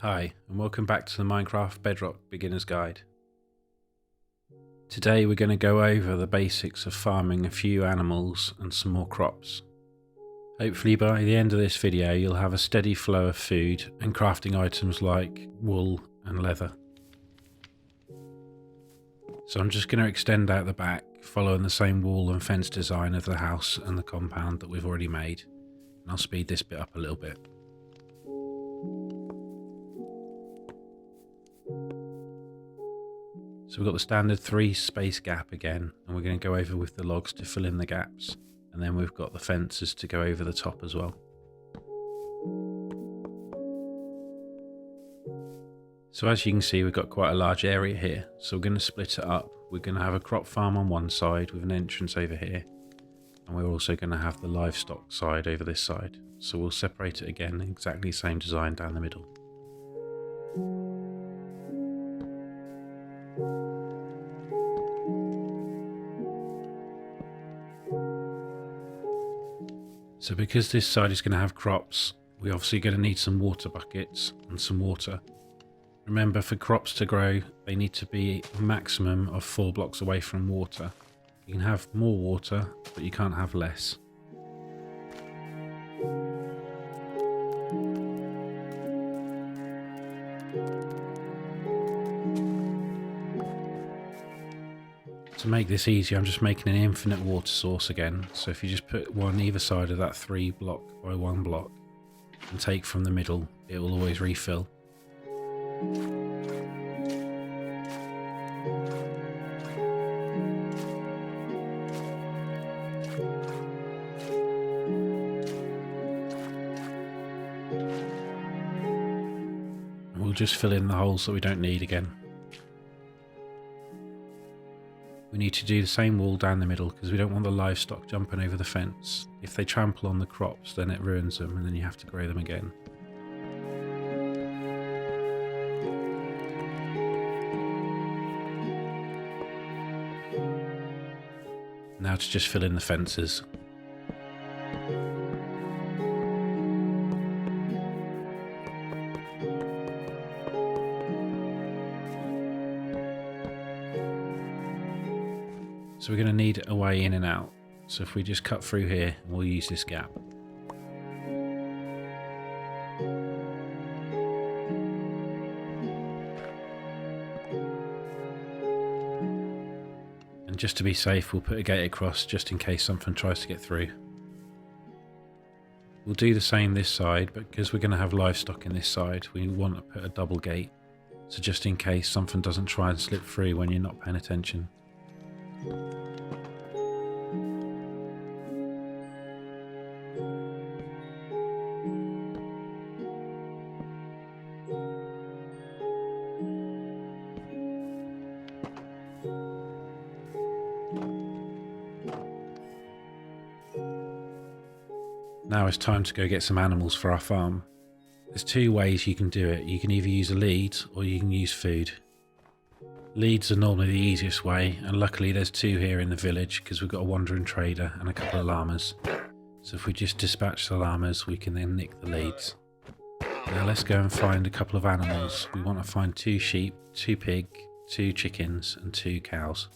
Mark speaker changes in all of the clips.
Speaker 1: Hi, and welcome back to the Minecraft Bedrock Beginner's Guide. Today we're going to go over the basics of farming a few animals and some more crops. Hopefully by the end of this video you'll have a steady flow of food and crafting items like wool and leather. So I'm just going to extend out the back, following the same wall and fence design of the house and the compound that we've already made. And I'll speed this bit up a little bit. So we've got the standard 3 space gap again, and we're going to go over with the logs to fill in the gaps, and then we've got the fences to go over the top as well. So as you can see, we've got quite a large area here, so we're going to split it up. We're going to have a crop farm on one side with an entrance over here, and we're also going to have the livestock side over this side. So we'll separate it again, exactly the same design down the middle. So because this side is going to have crops, we're obviously going to need some water buckets and some water. Remember, for crops to grow, they need to be a maximum of 4 blocks away from water. You can have more water, but you can't have less. To make this easier, I'm just making an infinite water source again. So if you just put one either side of that 3 block by 1 block and take from the middle, it will always refill. And we'll just fill in the holes that we don't need again. We need to do the same wall down the middle because we don't want the livestock jumping over the fence. If they trample on the crops, then it ruins them and then you have to grow them again. Now to just fill in the fences. So we're going to need a way in and out. So if we just cut through here, we'll use this gap. And just to be safe, we'll put a gate across just in case something tries to get through. We'll do the same this side, but because we're going to have livestock in this side, we want to put a double gate. So just in case something doesn't try and slip through when you're not paying attention. Now it's time to go get some animals for our farm. There's 2 ways you can do it. You can either use a lead or you can use food. Leads are normally the easiest way, and luckily there's 2 here in the village because we've got a wandering trader and a couple of llamas. So if we just dispatch the llamas, we can then nick the leads. Now let's go and find a couple of animals. We want to find 2 sheep, 2 pig, 2 chickens and 2 cows.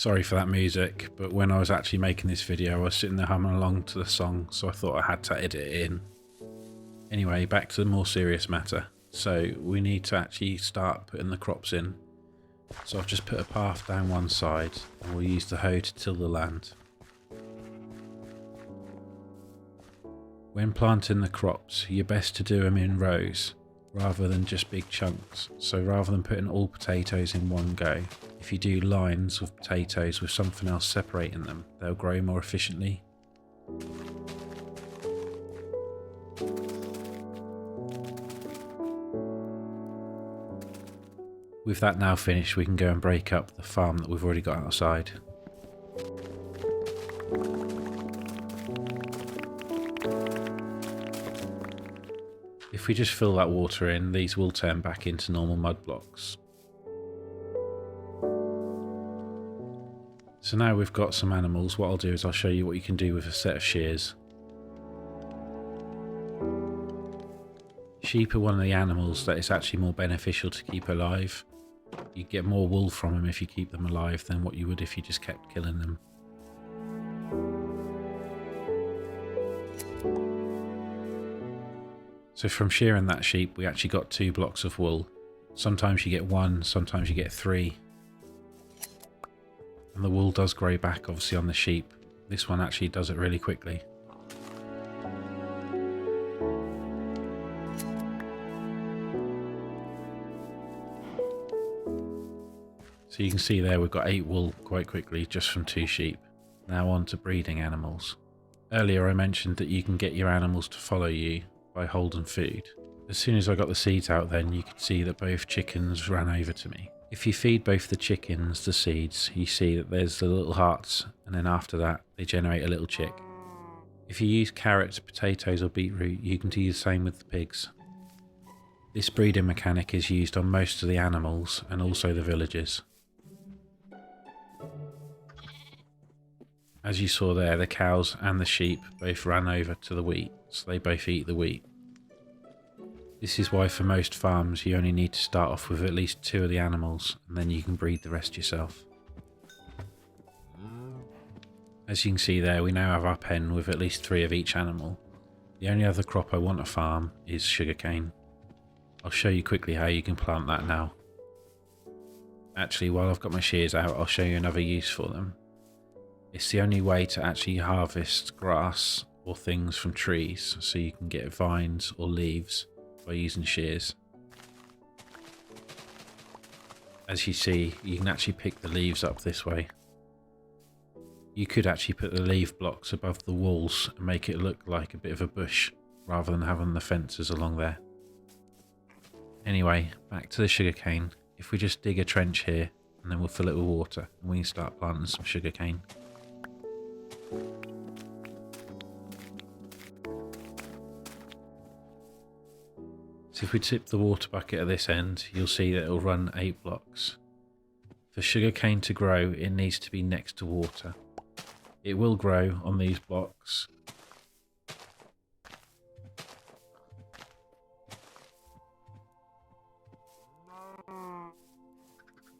Speaker 1: Sorry for that music, but when I was actually making this video I was sitting there humming along to the song, so I thought I had to edit it in. Anyway, back to the more serious matter. So we need to actually start putting the crops in. So I've just put a path down one side and we'll use the hoe to till the land. When planting the crops, you're best to do them in rows rather than just big chunks. So rather than putting all potatoes in one go, if you do lines of potatoes with something else separating them, they'll grow more efficiently. With that now finished, we can go and break up the farm that we've already got outside. If we just fill that water in, these will turn back into normal mud blocks. So now we've got some animals, what I'll do is I'll show you what you can do with a set of shears. Sheep are one of the animals that is actually more beneficial to keep alive. You get more wool from them if you keep them alive than what you would if you just kept killing them. So from shearing that sheep we actually got 2 blocks of wool. Sometimes you get 1, sometimes you get 3. And the wool does grow back obviously on the sheep. This one actually does it really quickly. So you can see there we've got 8 wool quite quickly just from 2 sheep. Now on to breeding animals. Earlier I mentioned that you can get your animals to follow you by holding food. As soon as I got the seeds out then you could see that both chickens ran over to me. If you feed both the chickens the seeds, you see that there's the little hearts, and then after that they generate a little chick. If you use carrots, potatoes or beetroot, you can do the same with the pigs. This breeding mechanic is used on most of the animals and also the villagers. As you saw there, the cows and the sheep both ran over to the wheat, so they both eat the wheat. This is why for most farms you only need to start off with at least 2 of the animals and then you can breed the rest yourself. As you can see there, we now have our pen with at least 3 of each animal. The only other crop I want to farm is sugarcane. I'll show you quickly how you can plant that now. Actually, while I've got my shears out, I'll show you another use for them. It's the only way to actually harvest grass or things from trees, so you can get vines or leaves by using shears. As you see, you can actually pick the leaves up this way. You could actually put the leaf blocks above the walls and make it look like a bit of a bush rather than having the fences along there. Anyway, back to the sugarcane. If we just dig a trench here and then we'll fill it with water and we can start planting some sugarcane. So if we tip the water bucket at this end, you'll see that it'll run 8 blocks. For sugarcane to grow, it needs to be next to water. It will grow on these blocks.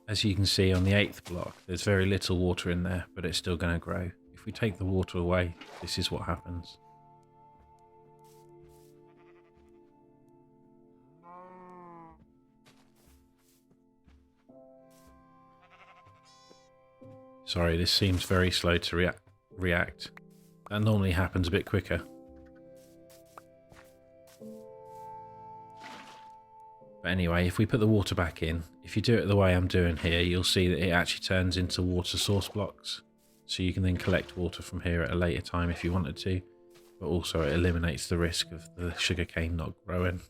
Speaker 1: As you can see on the 8th block, there's very little water in there, but it's still going to grow. If we take the water away, this is what happens. Sorry, this seems very slow to react. That normally happens a bit quicker. But anyway, if we put the water back in, if you do it the way I'm doing here, you'll see that it actually turns into water source blocks. So you can then collect water from here at a later time if you wanted to, but also it eliminates the risk of the sugarcane not growing.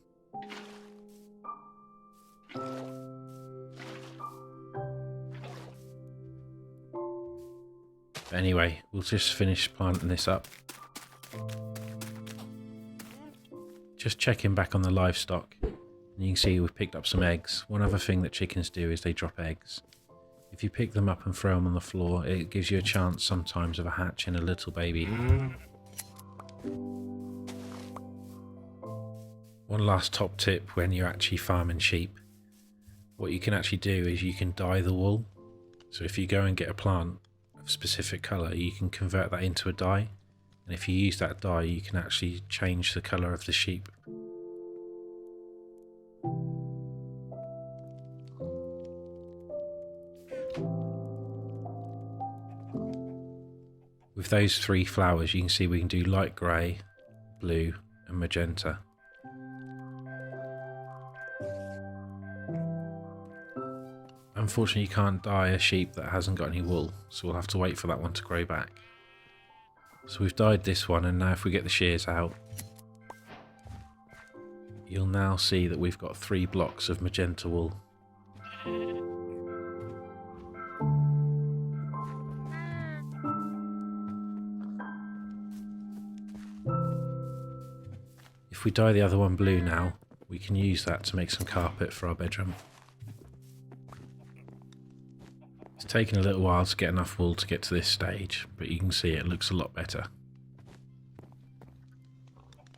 Speaker 1: But anyway, we'll just finish planting this up. Just checking back on the livestock. And you can see we've picked up some eggs. One other thing that chickens do is they drop eggs. If you pick them up and throw them on the floor, it gives you a chance sometimes of a hatching a little baby. One last top tip when you're actually farming sheep. What you can actually do is you can dye the wool. So if you go and get a plant of a specific colour, you can convert that into a dye, and if you use that dye you can actually change the colour of the sheep. With those 3 flowers you can see we can do light grey, blue and magenta. Unfortunately you can't dye a sheep that hasn't got any wool, so we'll have to wait for that one to grow back. So we've dyed this one, and now if we get the shears out, you'll now see that we've got 3 blocks of magenta wool. If we dye the other one blue now, we can use that to make some carpet for our bedroom. It's taken a little while to get enough wool to get to this stage, but you can see it looks a lot better.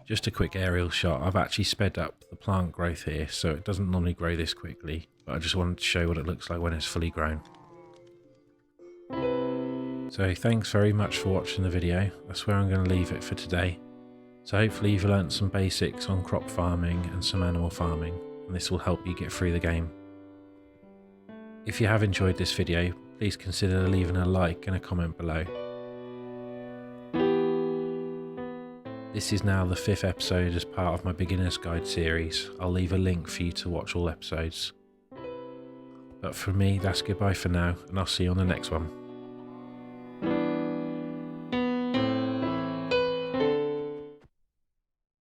Speaker 1: Just a quick aerial shot. I've actually sped up the plant growth here, so it doesn't normally grow this quickly, but I just wanted to show what it looks like when it's fully grown. So thanks very much for watching the video. That's where I'm going to leave it for today. So hopefully you've learnt some basics on crop farming and some animal farming, and this will help you get through the game. If you have enjoyed this video, please consider leaving a like and a comment below. This is now the 5th episode as part of my Beginner's Guide series. I'll leave a link for you to watch all episodes. But for me, that's goodbye for now, and I'll see you on the next one.